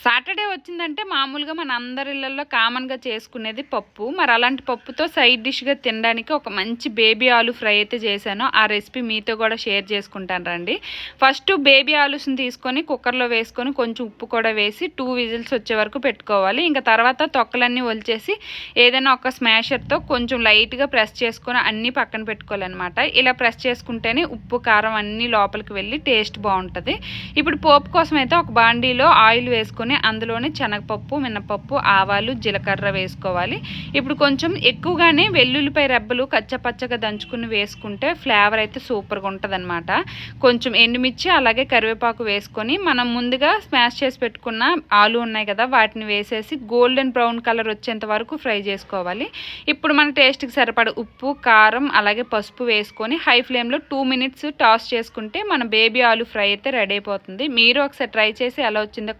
Saturday వచ్చిందంటే మామూలుగా మన అందరి ఇళ్ళల్లో కామన్గా చేసుకునేది పప్పు. మరి అలాంటి పప్పుతో సైడ్ డిష్గా తినడానికి ఒక మంచి బేబీ ఆలు ఫ్రై అయితే చేశాను. ఆ రెసిపీ మీతో కూడా షేర్ చేసుకుంటాను రండి. ఫస్ట్ బేబీ ఆలూస్ని తీసుకొని కుక్కర్లో వేసుకొని కొంచెం ఉప్పు కూడా వేసి 2 విజిల్స్ వచ్చే వరకు పెట్టుకోవాలి. ఇంకా తర్వాత తొక్కలన్నీ ఒలిచేసి ఏదైనా ఒక స్మాషర్తో కొంచెం లైట్గా ప్రెస్ చేసుకొని అన్నీ పక్కన పెట్టుకోవాలన్నమాట. ఇలా ప్రెస్ చేసుకుంటేనే ఉప్పు కారం అన్నీ లోపలికి వెళ్ళి టేస్ట్ బాగుంటుంది. ఇప్పుడు పోపు కోసం అయితే ఒక బాండీలో ఆయిల్ వేసుకొని అందులోనే శనగపప్పు, మినపప్పు, ఆవాలు, జీలకర్ర వేసుకోవాలి. ఇప్పుడు కొంచెం ఎక్కువగానే వెల్లుల్లిపాయ రెబ్బలు కచ్చపచ్చగా దంచుకుని వేసుకుంటే ఫ్లేవర్ అయితే సూపర్గా ఉంటుంది అనమాట. కొంచెం ఎండుమిర్చి అలాగే కరివేపాకు వేసుకొని మనం ముందుగా స్మాష్ చేసి పెట్టుకున్న ఆలు ఉన్నాయి కదా వాటిని వేసేసి గోల్డెన్ బ్రౌన్ కలర్ వచ్చేంత వరకు ఫ్రై చేసుకోవాలి. ఇప్పుడు మన టేస్ట్కి సరిపడ ఉప్పు, కారం అలాగే పసుపు వేసుకొని హై ఫ్లేమ్లో 2 మినిట్స్ టాస్ చేసుకుంటే మన బేబీ ఆలు ఫ్రై అయితే రెడీ అయిపోతుంది. మీరు ఒకసారి ట్రై చేసి ఎలా వచ్చిందో